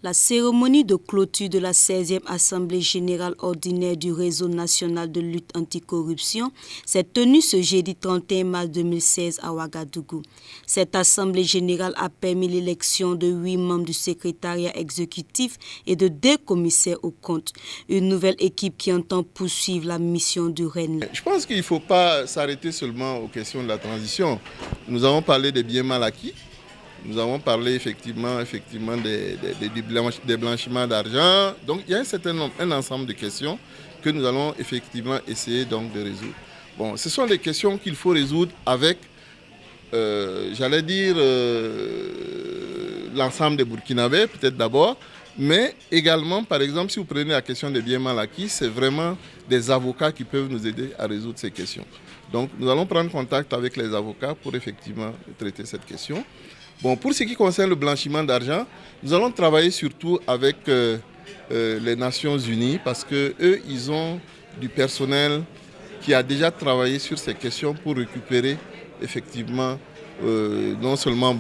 La cérémonie de clôture de la 16e Assemblée générale ordinaire du Réseau national de lutte anticorruption s'est tenue ce jeudi 31 mars 2016 à Ouagadougou. Cette Assemblée générale a permis l'élection de 8 membres du secrétariat exécutif et de 2 commissaires aux comptes. Une nouvelle équipe qui entend poursuivre la mission du REN. Je pense qu'il ne faut pas s'arrêter seulement aux questions de la transition. Nous avons parlé des biens mal acquis. Nous avons parlé effectivement des blanchiments d'argent. Donc il y a un ensemble de questions que nous allons effectivement essayer donc de résoudre. Bon, ce sont des questions qu'il faut résoudre avec, l'ensemble des Burkinabés, peut-être d'abord, mais également, par exemple, si vous prenez la question des biens mal acquis, c'est vraiment des avocats qui peuvent nous aider à résoudre ces questions. Donc nous allons prendre contact avec les avocats pour effectivement traiter cette question. Bon, pour ce qui concerne le blanchiment d'argent, nous allons travailler surtout avec les Nations Unies parce qu'eux, ils ont du personnel qui a déjà travaillé sur ces questions pour récupérer effectivement non seulement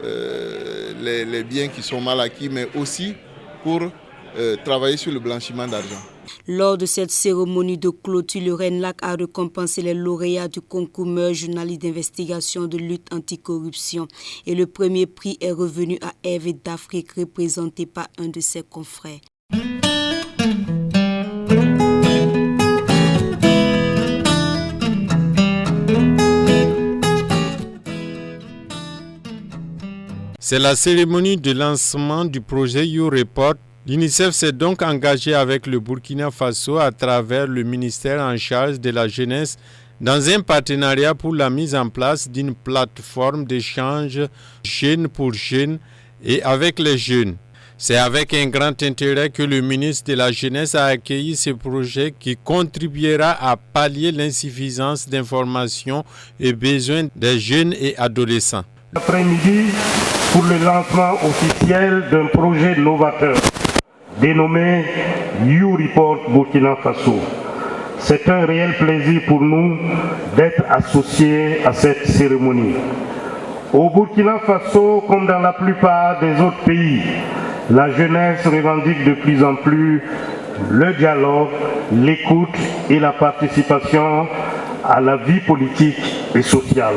les biens qui sont mal acquis, mais aussi pour travailler sur le blanchiment d'argent. Lors de cette cérémonie de clôture, le RENLAC a récompensé les lauréats du concours meilleur journaliste d'investigation de lutte anticorruption. Et le premier prix est revenu à Hervé d'Afrique, représenté par un de ses confrères. C'est la cérémonie de lancement du projet YouReport. L'UNICEF s'est donc engagé avec le Burkina Faso à travers le ministère en charge de la jeunesse dans un partenariat pour la mise en place d'une plateforme d'échange jeunes pour jeunes et avec les jeunes. C'est avec un grand intérêt que le ministre de la Jeunesse a accueilli ce projet qui contribuera à pallier l'insuffisance d'informations et besoins des jeunes et adolescents. Après-midi, pour le lancement officiel d'un projet novateur dénommé YouReport Burkina Faso. C'est un réel plaisir pour nous d'être associés à cette cérémonie. Au Burkina Faso, comme dans la plupart des autres pays, la jeunesse revendique de plus en plus le dialogue, l'écoute et la participation à la vie politique et sociale.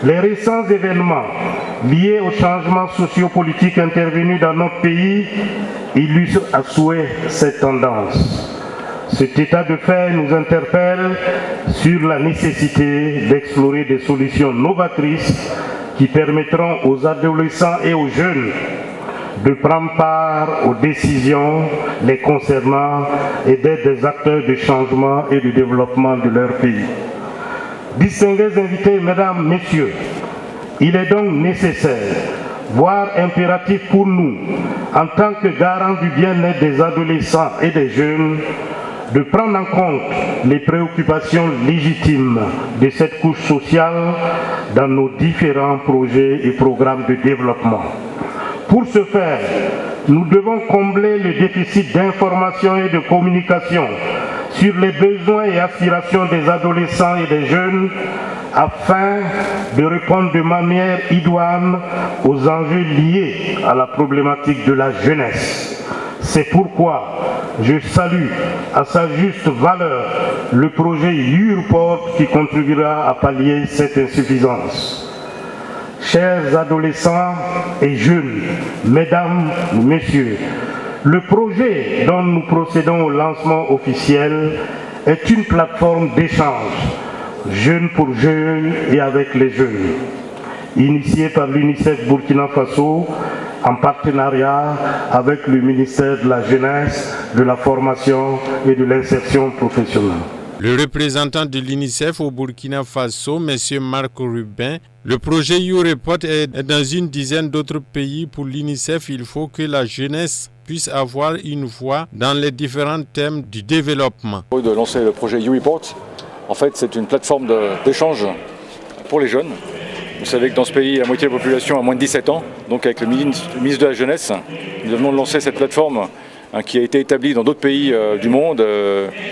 Les récents événements liés aux changements sociopolitiques intervenus dans notre pays illustrent à souhait cette tendance. Cet état de fait nous interpelle sur la nécessité d'explorer des solutions novatrices qui permettront aux adolescents et aux jeunes de prendre part aux décisions les concernant et d'être des acteurs de changement et de développement de leur pays. Distingués invités, mesdames, messieurs, il est donc nécessaire, voire impératif pour nous, en tant que garants du bien-être des adolescents et des jeunes, de prendre en compte les préoccupations légitimes de cette couche sociale dans nos différents projets et programmes de développement. Pour ce faire, nous devons combler le déficit d'information et de communication sur les besoins et aspirations des adolescents et des jeunes afin de répondre de manière idoine aux enjeux liés à la problématique de la jeunesse. C'est pourquoi je salue à sa juste valeur le projet YouReport qui contribuera à pallier cette insuffisance. Chers adolescents et jeunes, mesdames, messieurs, le projet dont nous procédons au lancement officiel est une plateforme d'échange, jeunes pour jeunes et avec les jeunes. initié par l'UNICEF Burkina Faso en partenariat avec le ministère de la Jeunesse, de la Formation et de l'Insertion professionnelle. Le représentant de l'UNICEF au Burkina Faso, M. Marc Rubin, le projet YouReport est dans une dizaine d'autres pays. Pour l'UNICEF, il faut que la jeunesse puisse avoir une voix dans les différents thèmes du développement. De lancer le projet YouReport, en fait, c'est une plateforme d'échange pour les jeunes. Vous savez que dans ce pays, la moitié de la population a moins de 17 ans. Donc avec le ministre de la Jeunesse, nous venons de lancer cette plateforme qui a été établie dans d'autres pays du monde,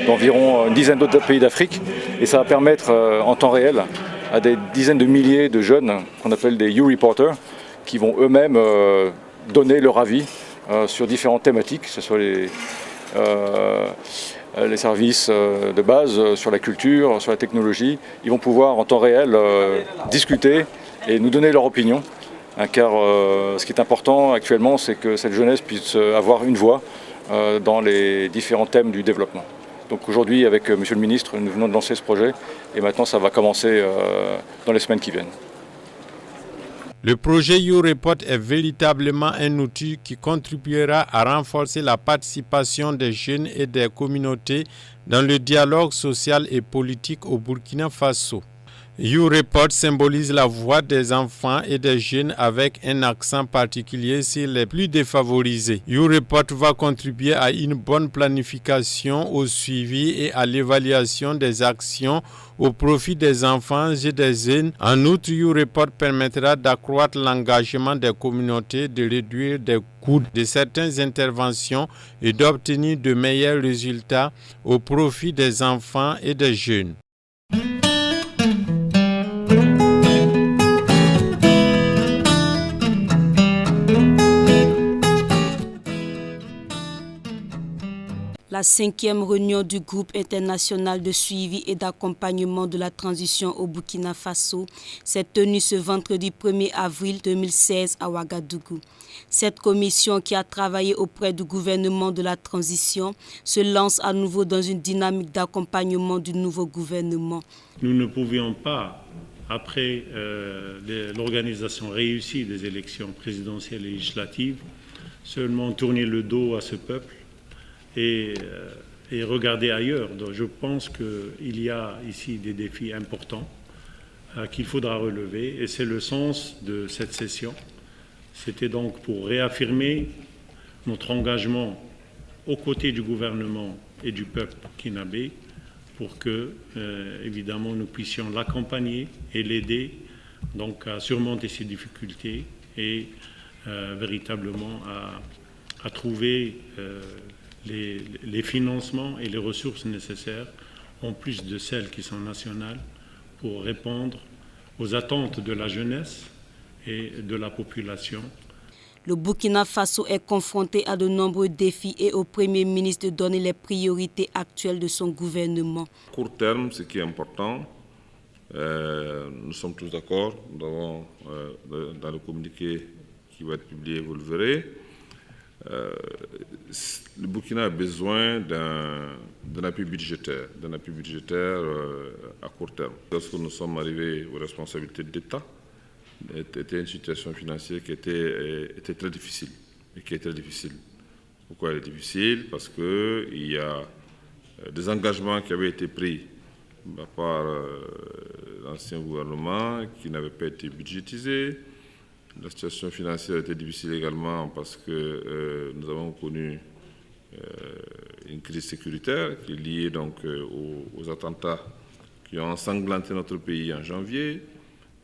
d'environ une dizaine d'autres pays d'Afrique. Et ça va permettre en temps réel à des dizaines de milliers de jeunes, qu'on appelle des YouReporters, qui vont eux-mêmes donner leur avis sur différentes thématiques, que ce soit les services de base, sur la culture, sur la technologie. Ils vont pouvoir en temps réel discuter et nous donner leur opinion. Car ce qui est important actuellement, c'est que cette jeunesse puisse avoir une voix dans les différents thèmes du développement. Donc aujourd'hui, avec Monsieur le Ministre, nous venons de lancer ce projet et maintenant ça va commencer dans les semaines qui viennent. Le projet YouReport est véritablement un outil qui contribuera à renforcer la participation des jeunes et des communautés dans le dialogue social et politique au Burkina Faso. YouReport symbolise la voix des enfants et des jeunes avec un accent particulier sur les plus défavorisés. YouReport va contribuer à une bonne planification, au suivi et à l'évaluation des actions au profit des enfants et des jeunes. En outre, YouReport permettra d'accroître l'engagement des communautés, de réduire les coûts de certaines interventions et d'obtenir de meilleurs résultats au profit des enfants et des jeunes. La 5e réunion du groupe international de suivi et d'accompagnement de la transition au Burkina Faso s'est tenue ce vendredi 1er avril 2016 à Ouagadougou. Cette commission qui a travaillé auprès du gouvernement de la transition se lance à nouveau dans une dynamique d'accompagnement du nouveau gouvernement. Nous ne pouvions pas, après l'organisation réussie des élections présidentielles et législatives, seulement tourner le dos à ce peuple et regarder ailleurs. Donc, je pense qu'il y a ici des défis importants qu'il faudra relever et c'est le sens de cette session. C'était donc pour réaffirmer notre engagement aux côtés du gouvernement et du peuple burkinabé pour que, évidemment, nous puissions l'accompagner et l'aider donc à surmonter ses difficultés et véritablement à trouver les financements et les ressources nécessaires, en plus de celles qui sont nationales, pour répondre aux attentes de la jeunesse et de la population. Le Burkina Faso est confronté à de nombreux défis et au Premier ministre de donner les priorités actuelles de son gouvernement. À court terme, ce qui est important, nous sommes tous d'accord, nous avons dans le communiqué qui va être publié, vous le verrez, le Burkina a besoin d'un appui budgétaire, à court terme. Lorsque nous sommes arrivés aux responsabilités de l'État, c'était une situation financière qui était très difficile. Et qui est très difficile. Pourquoi elle est difficile? Parce qu'il y a des engagements qui avaient été pris par l'ancien gouvernement qui n'avaient pas été budgétisés. La situation financière était difficile également parce que nous avons connu une crise sécuritaire qui est liée donc aux attentats qui ont ensanglanté notre pays en janvier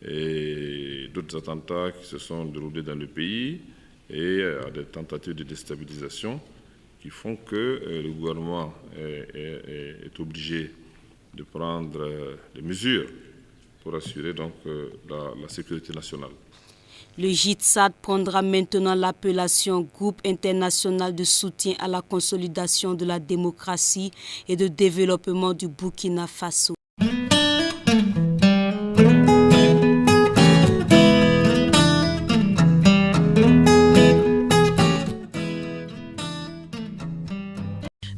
et d'autres attentats qui se sont déroulés dans le pays et à des tentatives de déstabilisation qui font que le gouvernement est obligé de prendre des mesures pour assurer donc la sécurité nationale. Le GITSAD prendra maintenant l'appellation Groupe international de soutien à la consolidation de la démocratie et de développement du Burkina Faso.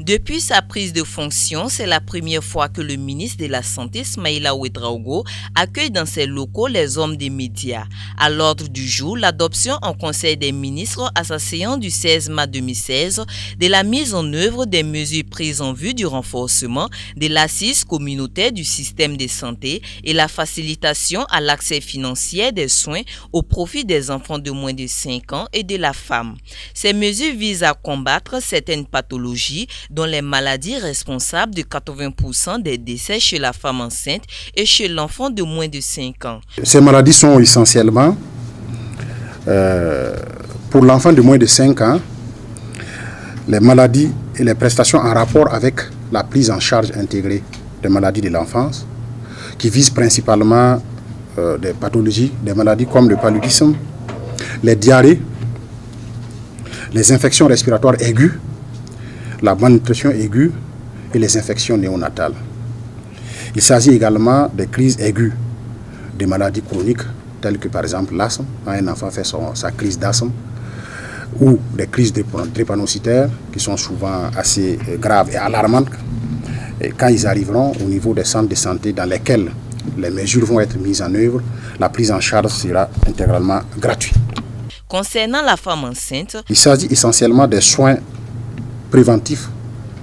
Depuis sa prise de fonction, c'est la première fois que le ministre de la Santé, Ismaïla Ouedraogo, accueille dans ses locaux les hommes des médias. À l'ordre du jour, l'adoption en Conseil des ministres à sa séance du 16 mars 2016 de la mise en œuvre des mesures prises en vue du renforcement de l'assise communautaire du système de santé et la facilitation à l'accès financier des soins au profit des enfants de moins de 5 ans et de la femme. Ces mesures visent à combattre certaines pathologies dont les maladies responsables de 80% des décès chez la femme enceinte et chez l'enfant de moins de 5 ans. Ces maladies sont essentiellement, pour l'enfant de moins de 5 ans, les maladies et les prestations en rapport avec la prise en charge intégrée des maladies de l'enfance, qui visent principalement des pathologies, des maladies comme le paludisme, les diarrhées, les infections respiratoires aiguës, la malnutrition aiguë et les infections néonatales. Il s'agit également des crises aiguës, des maladies chroniques telles que par exemple l'asthme, quand un enfant fait sa crise d'asthme, ou des crises drépanocytaires qui sont souvent assez graves et alarmantes. Et quand ils arriveront au niveau des centres de santé dans lesquels les mesures vont être mises en œuvre, la prise en charge sera intégralement gratuite. Concernant la femme enceinte, il s'agit essentiellement des soins préventifs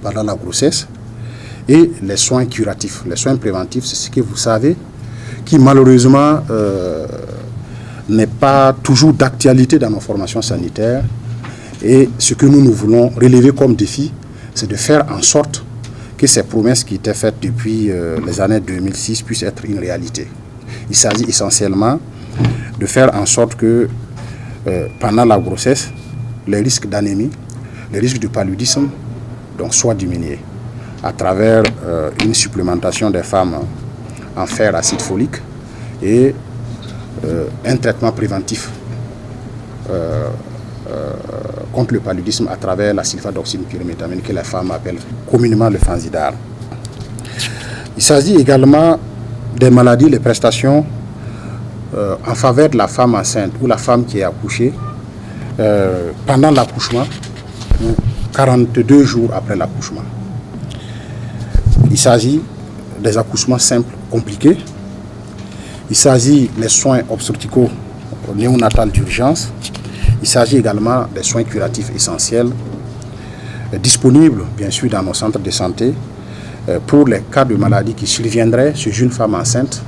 pendant la grossesse et les soins curatifs. Les soins préventifs, c'est ce que vous savez, qui malheureusement n'est pas toujours d'actualité dans nos formations sanitaires. Et ce que nous voulons relever comme défi, c'est de faire en sorte que ces promesses qui étaient faites depuis les années 2006 puissent être une réalité. Il s'agit essentiellement de faire en sorte que pendant la grossesse, les risques d'anémie, les risques de paludisme donc, soient diminués à travers une supplémentation des femmes en fer acide folique et un traitement préventif contre le paludisme à travers la sulfadoxine pyrimétamine que les femmes appellent communément le Fansidar. Il s'agit également des maladies, les prestations en faveur de la femme enceinte ou la femme qui est accouchée pendant l'accouchement ou 42 jours après l'accouchement. Il s'agit des accouchements simples, compliqués. Il s'agit des soins obstétricaux néonatales d'urgence. Il s'agit également des soins curatifs essentiels disponibles, bien sûr, dans nos centres de santé pour les cas de maladie qui surviendraient chez une femme enceinte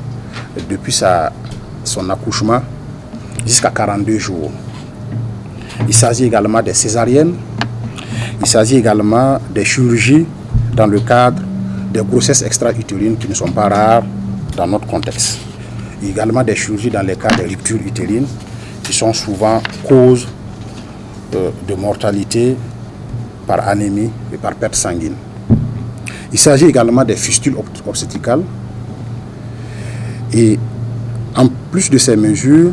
depuis son accouchement jusqu'à 42 jours. Il s'agit également des césariennes. Il s'agit également des chirurgies dans le cadre des grossesses extra-utérines qui ne sont pas rares dans notre contexte. Et également des chirurgies dans les cas de ruptures utérines qui sont souvent cause de mortalité par anémie et par perte sanguine. Il s'agit également des fistules obstétricales. Et en plus de ces mesures,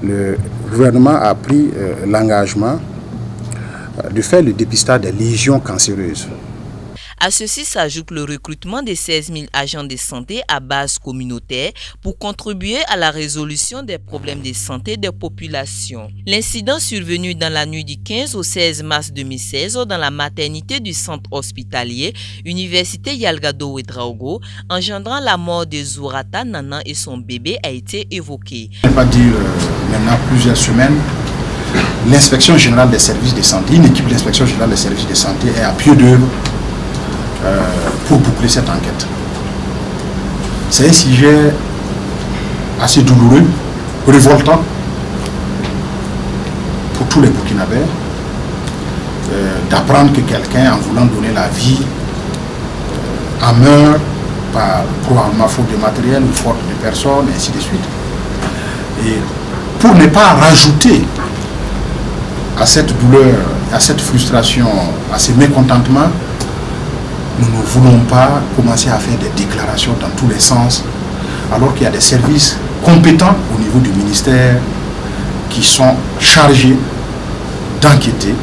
le gouvernement a pris l'engagement de faire le dépistage des lésions cancéreuses. À ceci s'ajoute le recrutement de 16 000 agents de santé à base communautaire pour contribuer à la résolution des problèmes de santé des populations. L'incident survenu dans la nuit du 15 au 16 mars 2016 dans la maternité du centre hospitalier Université Yalgado Ouedraogo, engendrant la mort de Zourata Nana et son bébé, a été évoqué. On va dire maintenant plusieurs semaines, l'inspection générale des services de santé, une équipe de l'inspection générale des services de santé est à pied d'œuvre pour boucler cette enquête. C'est un sujet assez douloureux, révoltant pour tous les Burkinabés d'apprendre que quelqu'un, en voulant donner la vie, en meurt par probablement faute de matériel ou faute de personnes, et ainsi de suite. Et pour ne pas rajouter à cette douleur, à cette frustration, à ce mécontentement, nous ne voulons pas commencer à faire des déclarations dans tous les sens, alors qu'il y a des services compétents au niveau du ministère qui sont chargés d'enquêter,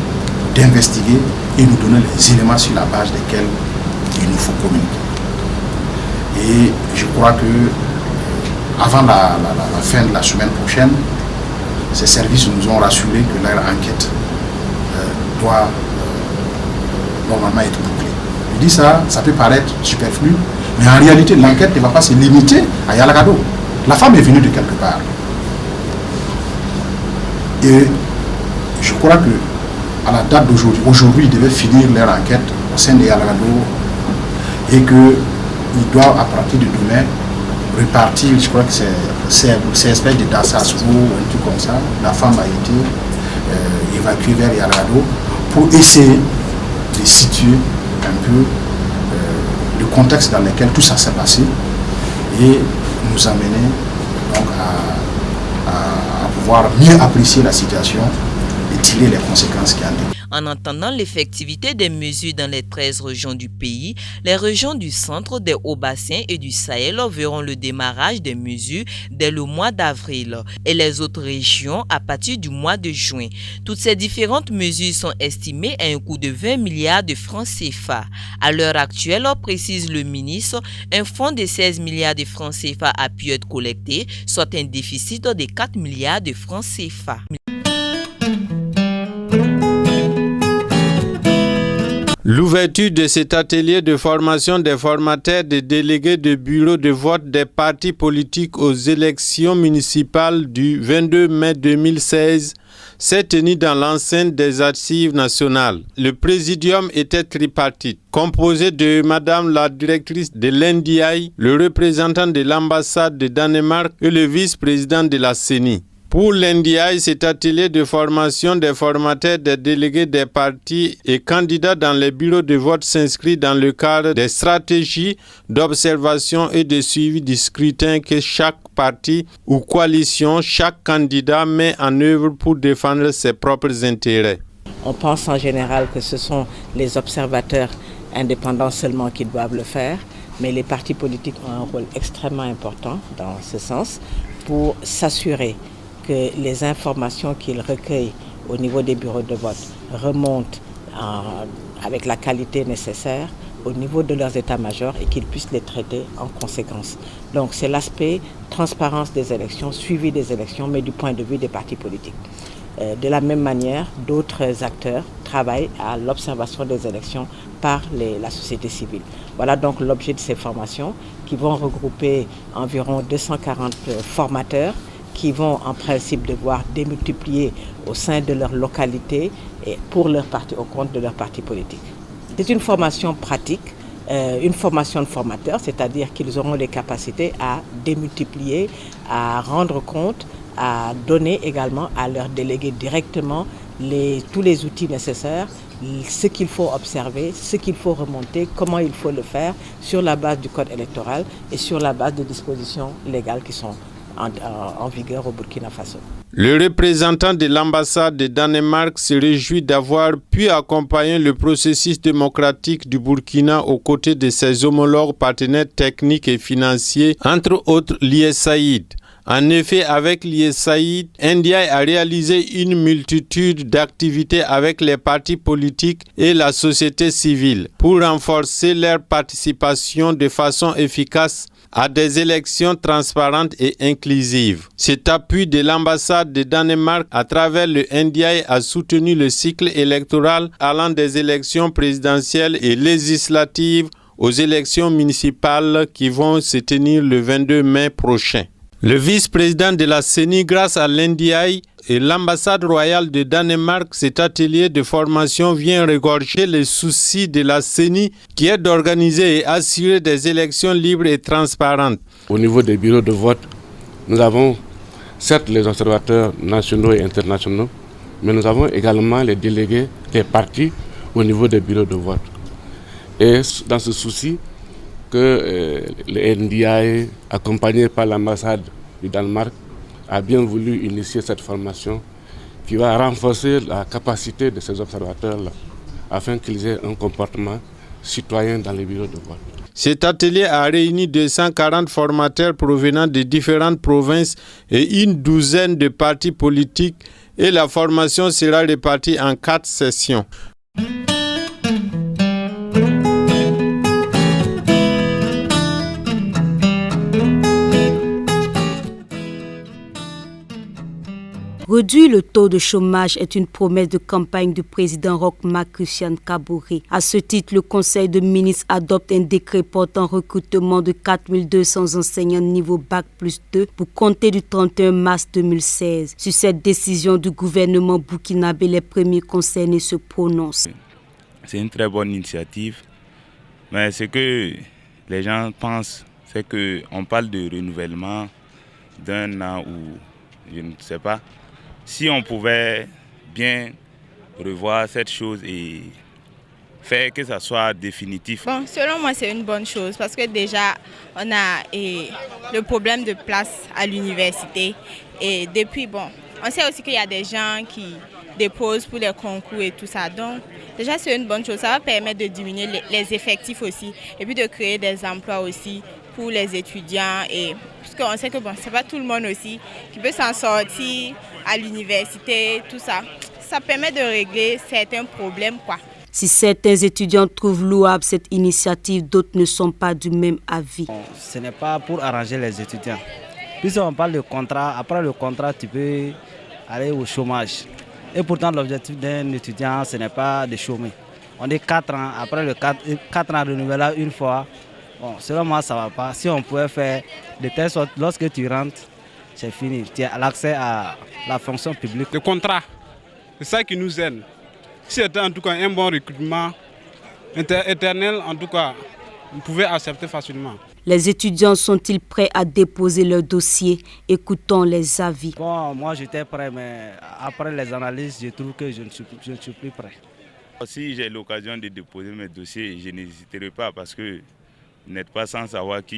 d'investiguer et nous donner les éléments sur la base desquels il nous faut communiquer. Et je crois que avant la fin de la semaine prochaine, ces services nous ont rassuré que leur enquête doit normalement être bouclée. Je dis ça peut paraître superflu, mais en réalité, l'enquête ne va pas se limiter à Yalagado. La femme est venue de quelque part. Et je crois que à la date d'aujourd'hui, ils devaient finir leur enquête au sein de Yalagado et qu'ils doivent, à partir de demain, repartir. Je crois que c'est espèce de Dassasco ou un truc comme ça. La femme a été évacuée vers Yalagado pour essayer de situer un peu le contexte dans lequel tout ça s'est passé et nous amener donc à pouvoir mieux apprécier la situation et tirer les conséquences qui en découlent. En attendant l'effectivité des mesures dans les 13 régions du pays, les régions du centre, des Hauts-Bassins et du Sahel verront le démarrage des mesures dès le mois d'avril et les autres régions à partir du mois de juin. Toutes ces différentes mesures sont estimées à un coût de 20 milliards de francs CFA. À l'heure actuelle, précise le ministre, un fonds de 16 milliards de francs CFA a pu être collecté, soit un déficit de 4 milliards de francs CFA. L'ouverture de cet atelier de formation des formateurs des délégués de bureau de vote des partis politiques aux élections municipales du 22 mai 2016 s'est tenue dans l'enceinte des Archives nationales. Le présidium était tripartite, composé de Madame la directrice de l'NDI, le représentant de l'ambassade de Danemark et le vice-président de la CENI. Pour l'NDI, cet atelier de formation des formateurs des délégués des partis et candidats dans les bureaux de vote s'inscrit dans le cadre des stratégies d'observation et de suivi du scrutin que chaque parti ou coalition, chaque candidat met en œuvre pour défendre ses propres intérêts. On pense en général que ce sont les observateurs indépendants seulement qui doivent le faire, mais les partis politiques ont un rôle extrêmement important dans ce sens pour s'assurer que les informations qu'ils recueillent au niveau des bureaux de vote remontent avec la qualité nécessaire au niveau de leurs états-majors et qu'ils puissent les traiter en conséquence. Donc c'est l'aspect transparence des élections, suivi des élections, mais du point de vue des partis politiques. De la même manière, d'autres acteurs travaillent à l'observation des élections par la société civile. Voilà donc l'objet de ces formations qui vont regrouper environ 240 formateurs qui vont en principe devoir démultiplier au sein de leur localité et pour leur parti, au compte de leur parti politique. C'est une formation pratique, une formation de formateurs, c'est-à-dire qu'ils auront les capacités à démultiplier, à rendre compte, à donner également à leurs délégués directement tous les outils nécessaires, ce qu'il faut observer, ce qu'il faut remonter, comment il faut le faire sur la base du code électoral et sur la base des dispositions légales qui sont en vigueur au Burkina Faso. Le représentant de l'ambassade de Danemark se réjouit d'avoir pu accompagner le processus démocratique du Burkina aux côtés de ses homologues partenaires techniques et financiers, entre autres l'USAID. En effet, avec l'USAID, NDI a réalisé une multitude d'activités avec les partis politiques et la société civile pour renforcer leur participation de façon efficace à des élections transparentes et inclusives. Cet appui de l'ambassade de Danemark à travers le NDI a soutenu le cycle électoral allant des élections présidentielles et législatives aux élections municipales qui vont se tenir le 22 mai prochain. Le vice-président de la CENI, grâce à l'NDI et l'ambassade royale de Danemark, cet atelier de formation vient regorger les soucis de la CENI qui est d'organiser et assurer des élections libres et transparentes. Au niveau des bureaux de vote, nous avons certes les observateurs nationaux et internationaux, mais nous avons également les délégués des partis au niveau des bureaux de vote. Et dans ce souci, que le NDI, accompagné par l'ambassade du Danemark, a bien voulu initier cette formation qui va renforcer la capacité de ces observateurs-là afin qu'ils aient un comportement citoyen dans les bureaux de vote. Cet atelier a réuni 240 formateurs provenant de différentes provinces et une douzaine de partis politiques et la formation sera répartie en 4 sessions. Réduire le taux de chômage est une promesse de campagne du président Roch Marc Christian Kaboré. À ce titre, le Conseil de ministres adopte un décret portant recrutement de 4200 enseignants niveau Bac+2 pour compter du 31 mars 2016. Sur cette décision du gouvernement burkinabé, les premiers concernés se prononcent. C'est une très bonne initiative, mais ce que les gens pensent, c'est qu'on parle de renouvellement d'un an ou je ne sais pas. Si on pouvait bien revoir cette chose et faire que ça soit définitif. Bon, selon moi, c'est une bonne chose parce que déjà, on a le problème de place à l'université. Et depuis, bon, on sait aussi qu'il y a des gens qui déposent pour les concours et tout ça. Donc, déjà, c'est une bonne chose. Ça va permettre de diminuer les effectifs aussi et puis de créer des emplois aussi pour les étudiants. Et puisqu'on sait que bon, c'est pas tout le monde aussi qui peut s'en sortir à l'université, tout ça. Ça permet de régler certains problèmes, quoi. Si certains étudiants trouvent louable cette initiative, d'autres ne sont pas du même avis. Ce n'est pas pour arranger les étudiants. Puisqu'on parle de contrat, après le contrat, tu peux aller au chômage. Et pourtant, l'objectif d'un étudiant, ce n'est pas de chômer. On est 4 ans, après le 4 ans renouvelable une fois. Bon, selon moi, ça ne va pas. Si on pouvait faire de telle sorte, lorsque tu rentres, c'est fini. Tu as l'accès à la fonction publique. Le contrat, c'est ça qui nous aide. Si c'était en tout cas un bon recrutement éternel, en tout cas, on pouvait accepter facilement. Les étudiants sont-ils prêts à déposer leur dossier? Écoutons les avis. Bon, moi j'étais prêt, mais après les analyses, je trouve que je ne suis plus prêt. Si j'ai l'occasion de déposer mes dossiers, je n'hésiterai pas parce que vous n'êtes pas sans savoir que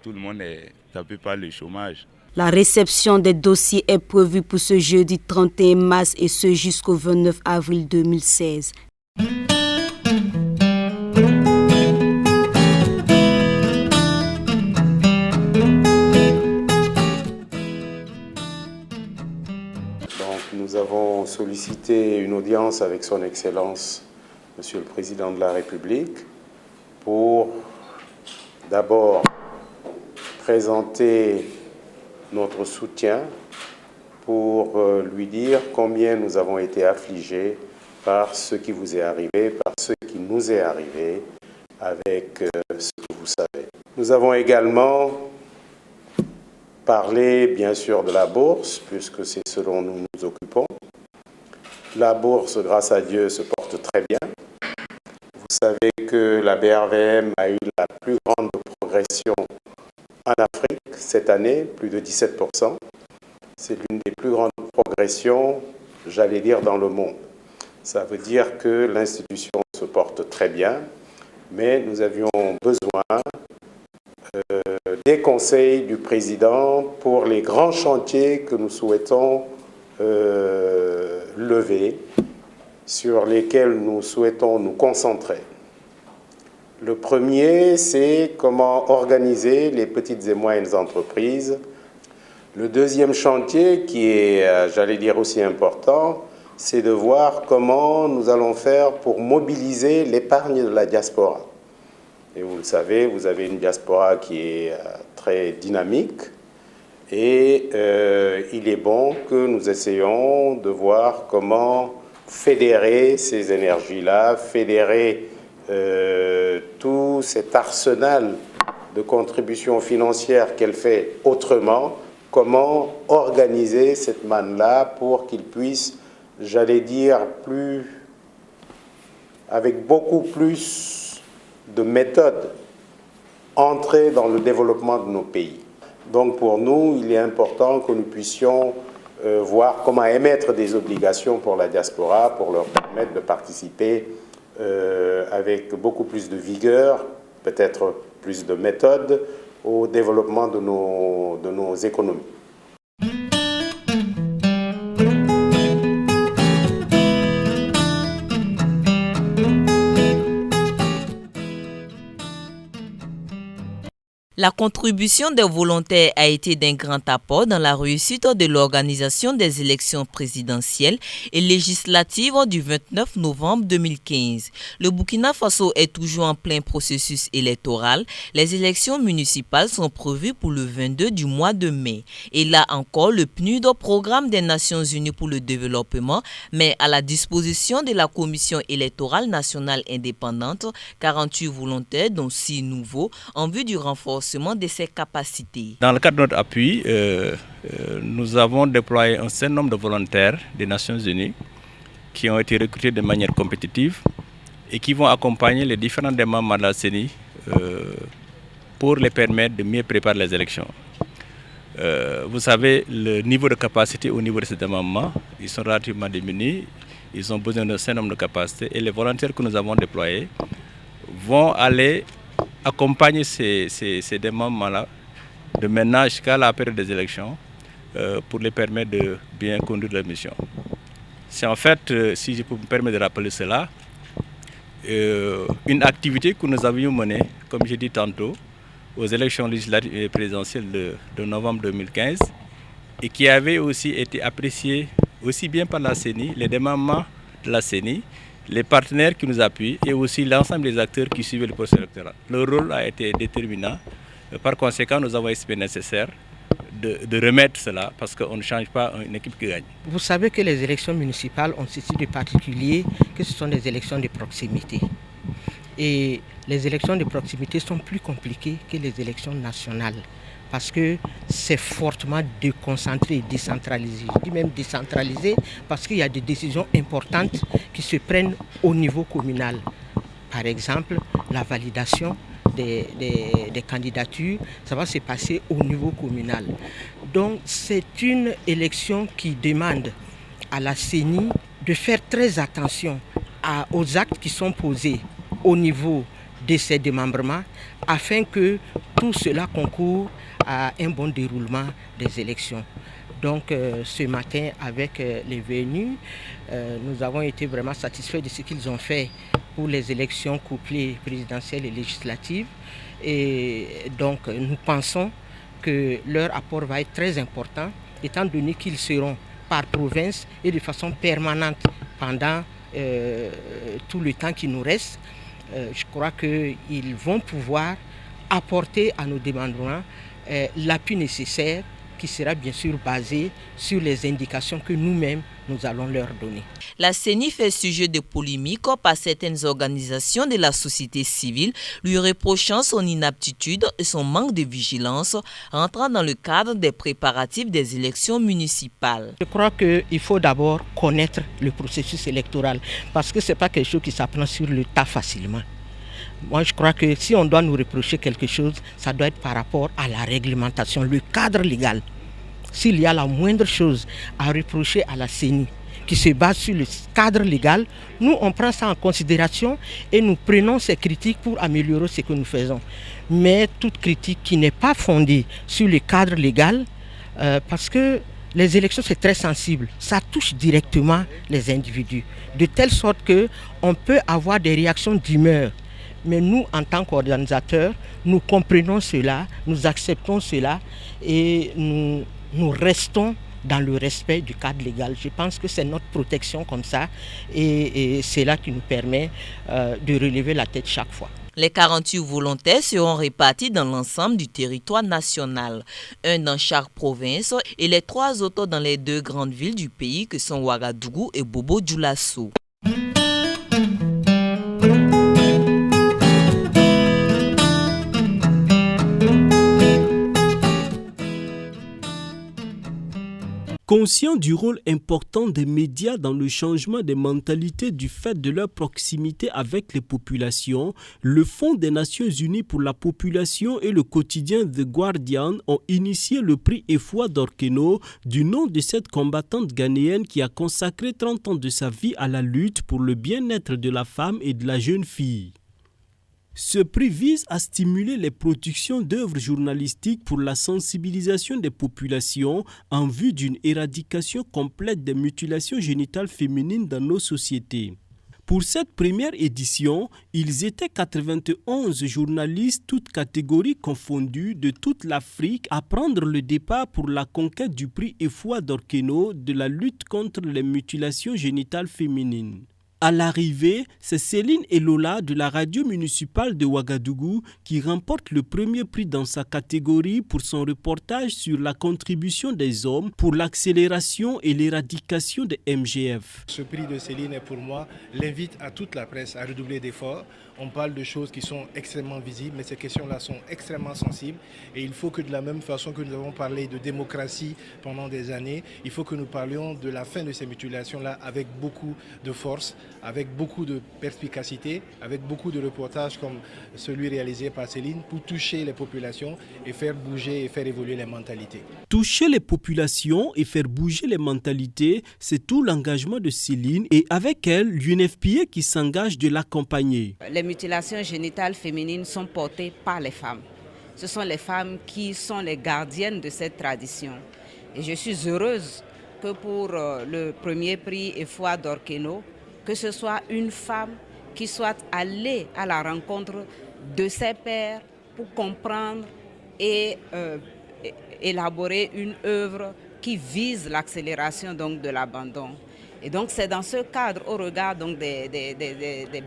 tout le monde est tapé par le chômage. La réception des dossiers est prévue pour ce jeudi 31 mars et ce jusqu'au 29 avril 2016. Nous avons sollicité une audience avec son Excellence, Monsieur le Président de la République, pour d'abord présenter notre soutien, pour lui dire combien nous avons été affligés par ce qui vous est arrivé, par ce qui nous est arrivé avec ce que vous savez. Nous avons également parlé bien sûr de la bourse, puisque c'est ce dont nous nous occupons. La bourse, grâce à Dieu, se porte très bien. Vous savez que la BRVM a eu la plus grande progression en Afrique cette année, plus de 17%. C'est l'une des plus grandes progressions, j'allais dire, dans le monde. Ça veut dire que l'institution se porte très bien, mais nous avions besoin des conseils du président pour les grands chantiers que nous souhaitons lever, sur lesquels nous souhaitons nous concentrer. Le premier, c'est comment organiser les petites et moyennes entreprises. Le deuxième chantier, qui est, j'allais dire, aussi important, c'est de voir comment nous allons faire pour mobiliser l'épargne de la diaspora. Et vous le savez, vous avez une diaspora qui est très dynamique et il est bon que nous essayions de voir comment fédérer ces énergies-là, fédérer tout cet arsenal de contributions financières qu'elle fait autrement, comment organiser cette manne-là pour qu'il puisse, j'allais dire, avec beaucoup plus de méthodes, entrer dans le développement de nos pays. Donc pour nous, il est important que nous puissions voir comment émettre des obligations pour la diaspora, pour leur permettre de participer avec beaucoup plus de vigueur, peut-être plus de méthode, au développement de nos économies. La contribution des volontaires a été d'un grand apport dans la réussite de l'organisation des élections présidentielles et législatives du 29 novembre 2015. Le Burkina Faso est toujours en plein processus électoral. Les élections municipales sont prévues pour le 22 du mois de mai. Et là encore, le PNUD, Programme des Nations Unies pour le développement, met à la disposition de la Commission électorale nationale indépendante 48 volontaires, dont 6 nouveaux, en vue du renforcement de ses capacités. Dans le cadre de notre appui, nous avons déployé un certain nombre de volontaires des Nations Unies qui ont été recrutés de manière compétitive et qui vont accompagner les différents membres de la CENI pour les permettre de mieux préparer les élections. Vous savez, le niveau de capacité au niveau de ces membres, ils sont relativement diminués, ils ont besoin d'un certain nombre de capacités et les volontaires que nous avons déployés vont aller accompagner ces membres-là de maintenant jusqu'à la période des élections pour les permettre de bien conduire leur mission. C'est en fait, si je peux me permettre de rappeler cela, une activité que nous avions menée, comme j'ai dit tantôt, aux élections législatives et présidentielles de novembre 2015 et qui avait aussi été appréciée aussi bien par la CENI, les démembrements de la CENI, les partenaires qui nous appuient et aussi l'ensemble des acteurs qui suivent le processus électoral. Le rôle a été déterminant. Par conséquent, nous avons estimé nécessaire de remettre cela parce qu'on ne change pas une équipe qui gagne. Vous savez que les élections municipales ont ceci de particulier que ce sont des élections de proximité. Et les élections de proximité sont plus compliquées que les élections nationales parce que c'est fortement déconcentré et décentralisé. Je dis même décentralisé parce qu'il y a des décisions importantes qui se prennent au niveau communal. Par exemple, la validation des candidatures, ça va se passer au niveau communal. Donc c'est une élection qui demande à la CENI de faire très attention aux actes qui sont posés au niveau de ces démembrements afin que tout cela concourt à un bon déroulement des élections. Donc ce matin avec les venus, nous avons été vraiment satisfaits de ce qu'ils ont fait pour les élections couplées présidentielles et législatives. Et donc nous pensons que leur apport va être très important étant donné qu'ils seront par province et de façon permanente pendant tout le temps qui nous reste. Je crois qu'ils vont pouvoir apporter à nos démembrements l'appui nécessaire qui sera bien sûr basé sur les indications que nous-mêmes nous allons leur donner. La CENI fait sujet de polémiques par certaines organisations de la société civile, lui reprochant son inaptitude et son manque de vigilance, rentrant dans le cadre des préparatifs des élections municipales. Je crois qu'il faut d'abord connaître le processus électoral, parce que ce n'est pas quelque chose qui s'apprend sur le tas facilement. Moi, je crois que si on doit nous reprocher quelque chose, ça doit être par rapport à la réglementation, le cadre légal. S'il y a la moindre chose à reprocher à la CENI qui se base sur le cadre légal, nous, on prend ça en considération et nous prenons ces critiques pour améliorer ce que nous faisons. Mais toute critique qui n'est pas fondée sur le cadre légal, parce que les élections, c'est très sensible. Ça touche directement les individus, de telle sorte qu'on peut avoir des réactions d'humeur. Mais nous, en tant qu'organisateurs, nous comprenons cela, nous acceptons cela et nous restons dans le respect du cadre légal. Je pense que c'est notre protection comme ça et c'est là qui nous permet de relever la tête chaque fois. Les 48 volontaires seront répartis dans l'ensemble du territoire national, un dans chaque province et les 3 autres dans les 2 grandes villes du pays que sont Ouagadougou et Bobo-Dioulasso. Conscient du rôle important des médias dans le changement des mentalités du fait de leur proximité avec les populations, le Fonds des Nations Unies pour la population et le quotidien The Guardian ont initié le prix Efwa d'Orkeno du nom de cette combattante ghanéenne qui a consacré 30 ans de sa vie à la lutte pour le bien-être de la femme et de la jeune fille. Ce prix vise à stimuler les productions d'œuvres journalistiques pour la sensibilisation des populations en vue d'une éradication complète des mutilations génitales féminines dans nos sociétés. Pour cette première édition, ils étaient 91 journalistes, toutes catégories confondues, de toute l'Afrique, à prendre le départ pour la conquête du prix Efwa d'Orkeno de la lutte contre les mutilations génitales féminines. À l'arrivée, c'est Céline Elola de la radio municipale de Ouagadougou qui remporte le premier prix dans sa catégorie pour son reportage sur la contribution des hommes pour l'accélération et l'éradication des MGF. Ce prix de Céline est pour moi l'invite à toute la presse à redoubler d'efforts. On parle de choses qui sont extrêmement visibles, mais ces questions-là sont extrêmement sensibles. Et il faut que de la même façon que nous avons parlé de démocratie pendant des années, il faut que nous parlions de la fin de ces mutilations-là avec beaucoup de force, avec beaucoup de perspicacité, avec beaucoup de reportages comme celui réalisé par Céline pour toucher les populations et faire bouger et faire évoluer les mentalités. Toucher les populations et faire bouger les mentalités, c'est tout l'engagement de Céline et avec elle, l'UNFPA qui s'engage de l'accompagner. Les mutilations génitales féminines sont portées par les femmes. Ce sont les femmes qui sont les gardiennes de cette tradition. Et je suis heureuse que pour le premier prix Efwa d'Orkeno, que ce soit une femme qui soit allée à la rencontre de ses pairs pour comprendre et élaborer une œuvre qui vise l'accélération donc de l'abandon. Et donc c'est dans ce cadre, au regard donc des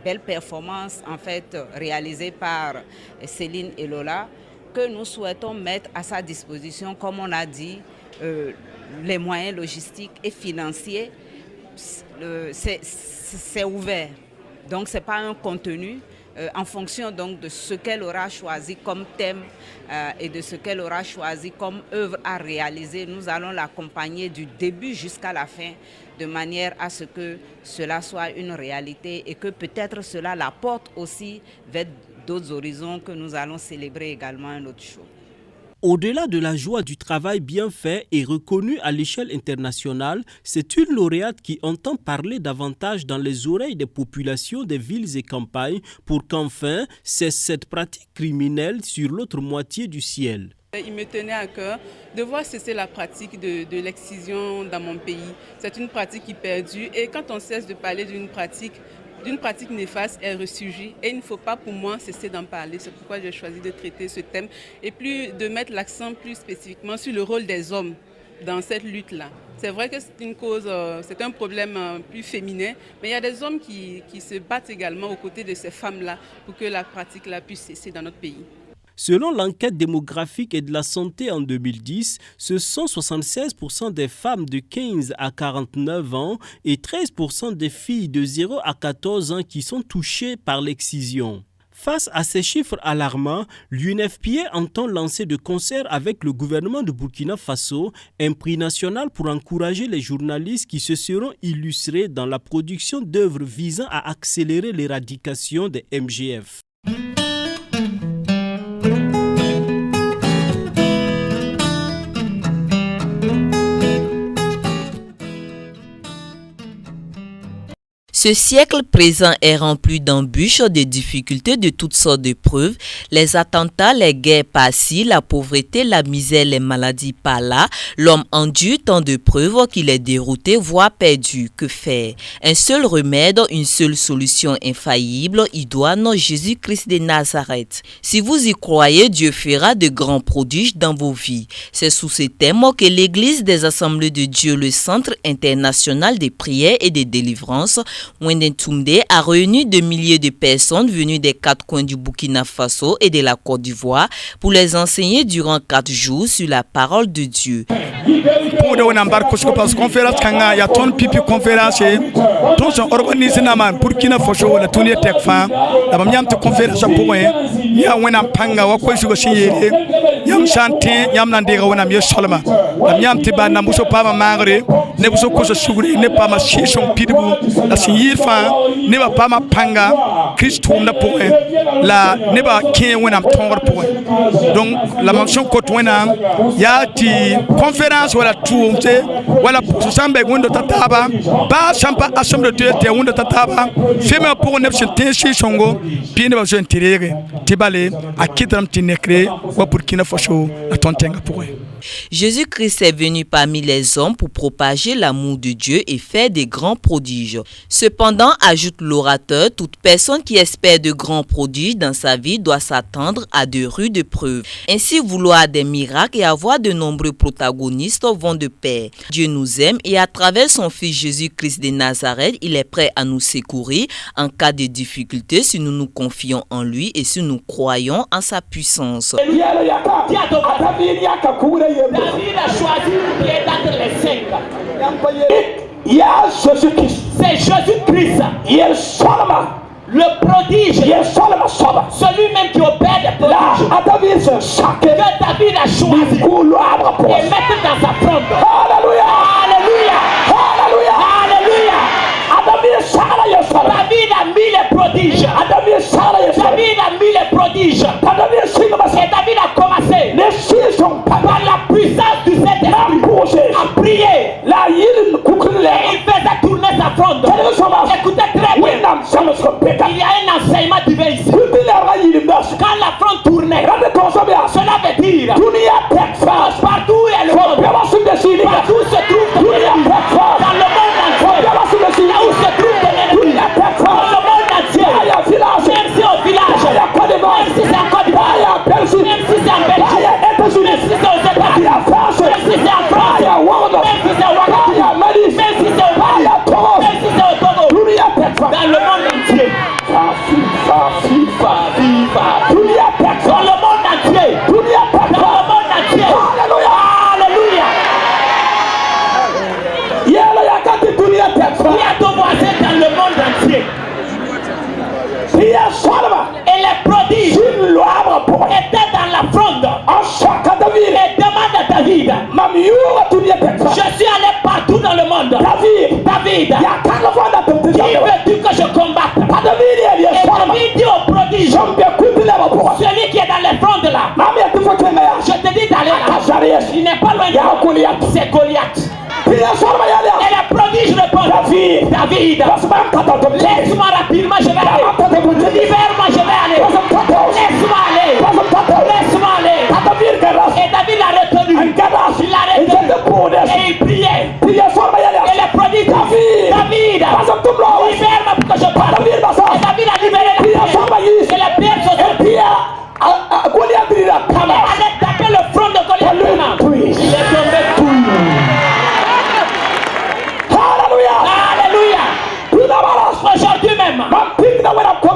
belles performances en fait réalisées par Céline Elola, que nous souhaitons mettre à sa disposition, comme on a dit, les moyens logistiques et financiers. C'est ouvert, donc ce n'est pas un contenu. En fonction donc de ce qu'elle aura choisi comme thème et de ce qu'elle aura choisi comme œuvre à réaliser, nous allons l'accompagner du début jusqu'à la fin, de manière à ce que cela soit une réalité et que peut-être cela la porte aussi vers d'autres horizons que nous allons célébrer également un autre jour. Au-delà de la joie du travail bien fait et reconnu à l'échelle internationale, c'est une lauréate qui entend parler davantage dans les oreilles des populations des villes et campagnes pour qu'enfin cesse cette pratique criminelle sur l'autre moitié du ciel. Il me tenait à cœur de voir cesser la pratique de l'excision dans mon pays. C'est une pratique qui perdure et quand on cesse de parler d'une pratique néfaste, elle ressurgit et il ne faut pas pour moi cesser d'en parler. C'est pourquoi j'ai choisi de traiter ce thème et plus de mettre l'accent plus spécifiquement sur le rôle des hommes dans cette lutte-là. C'est vrai que c'est une cause, c'est un problème plus féminin, mais il y a des hommes qui se battent également aux côtés de ces femmes-là pour que la pratique-là puisse cesser dans notre pays. Selon l'enquête démographique et de la santé en 2010, ce sont 76% des femmes de 15 à 49 ans et 13% des filles de 0 à 14 ans qui sont touchées par l'excision. Face à ces chiffres alarmants, l'UNFPA entend lancer de concert avec le gouvernement de Burkina Faso un prix national pour encourager les journalistes qui se seront illustrés dans la production d'œuvres visant à accélérer l'éradication des MGF. Ce siècle présent est rempli d'embûches, de difficultés, de toutes sortes de preuves. Les attentats, les guerres par-ci, la pauvreté, la misère, les maladies par-là. L'homme endure tant de preuves qu'il est dérouté, voire perdu. Que faire? Un seul remède, une seule solution infaillible, idoine, Jésus-Christ de Nazareth. Si vous y croyez, Dieu fera de grands prodiges dans vos vies. C'est sous ces thèmes que l'Église des Assemblées de Dieu, le Centre international des prières et des délivrances, Wendentumde, a réuni des milliers de personnes venues des 4 coins du Burkina Faso et de la Côte d'Ivoire pour les enseigner durant 4 jours sur la parole de Dieu. Pour de nambar parce conférence kanga ya ton pipi conférence ton sont organisé na man Burkina Faso la tourner tek fa la bam yam te conférence pour ya wena panga wa ko shugo shiyere yam chanté yam nan de wona mi solma la yam te ba na muso pa ma mangre ne buso ko so shuguri ne pa ma shishon pidbu la siyir fa ne ba pa ma panga Christo na pour la ne ba kin wona tongor pour donc la mention ko wena ya ti conférence wala tuumte wala sambe wondo tataba ba champa assemble de te wondo tataba fema pour ne chente shishongo pine ba jeune tirere tibale akitram tinekre wa Burkina Faso atontenga pour Jésus-Christ est venu parmi les hommes pour propager l'amour de Dieu et faire des grands prodiges. Cependant, ajoute l'orateur, toute personne qui espère de grands prodiges dans sa vie doit s'attendre à de rudes preuves. Ainsi, vouloir des miracles et avoir de nombreux protagonistes vont de pair. Dieu nous aime et à travers son Fils Jésus-Christ de Nazareth, il est prêt à nous secourir en cas de difficulté si nous nous confions en lui et si nous croyons en sa puissance. David a choisi une pierre d'entre les 5. C'est Jésus-Christ. Le prodige, celui-même qui opère des prodiges, que David a choisi et mettre dans sa fronde. Alléluia! Alléluia! Alléluia! Alléluia! David a mis les prodiges. David a mis les prodiges. Et David a commencé par la puissance du Saint-Esprit à prier. Et il faisait tourner sa fronde. Écoutez très bien. Il y a un enseignement divin ici. Quand la fronde tournait, cela veut dire partout où est le monde, partout où se trouve dans le monde entier, là où se trouve l'ennemi, dans le monde entier, même si au village, même si c'est en Côte d'Ivoire, même si c'est en Belgique, même si c'est aux États-Unis, même si c'est en France, même si c'est au Ouagadougou, même si c'est au Mali, même si c'est au Togo, dans le monde entier, dans le monde entier, alléluia, alléluia. Il y a deux voisins dans le monde entier. Et les prodiges étaient dans la fronde. Et demande à David, je suis allé partout dans le monde. David, qui veux-tu que je combatte? Et David dit au prodige, celui qui est dans les frondes là, je te dis d'aller là. Il n'est pas loin de Goliath, c'est Goliath. Et les prodiges répondent, David, laisse-moi rapidement, je vais aller. Libère-moi, je vais aller. Laisse-moi aller. Laisse-moi aller. Et David l'a retenu. Il l'a retenu. Et il priait. Et les prodiges, David, libère-moi pour que je parte. Et David a libéré la pierre. Et la pierre se allait taper le front de Goliath. Il est tombé tout. Alléluia. Aujourd'hui même,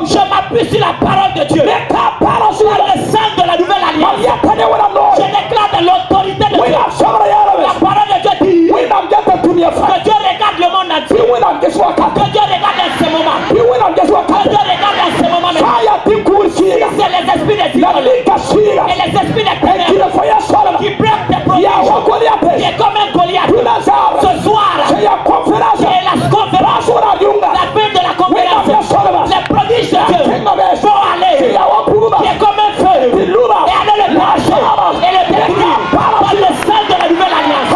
je m'appuie sur la parole de Dieu, sur le sang de la nouvelle alliance. Je déclare de l'autorité de Dieu. La parole de Dieu dit que Dieu regarde le monde entier, que Dieu regarde en ce moment, que Dieu regarde en ce moment même. C'est les esprits des idoles et les esprits des ténèbres qui bloquent des prodiges, qui est comme un Goliath. Ce soir, c'est la conférence, la fin de la conférence. Les prodiges de Dieu vont aller, qui est comme un feu, et aller le lâcher et le détruire par le sang de la nouvelle alliance.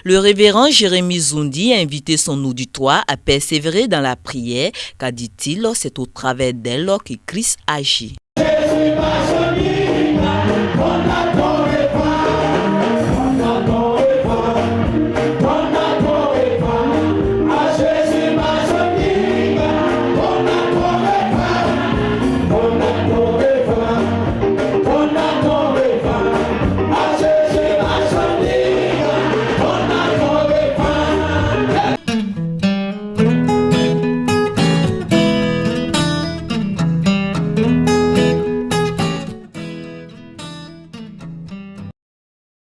Le révérend Jérémie Zoundi a invité son auditoire à persévérer dans la prière, car dit-il, c'est au travers d'elle que Christ agit.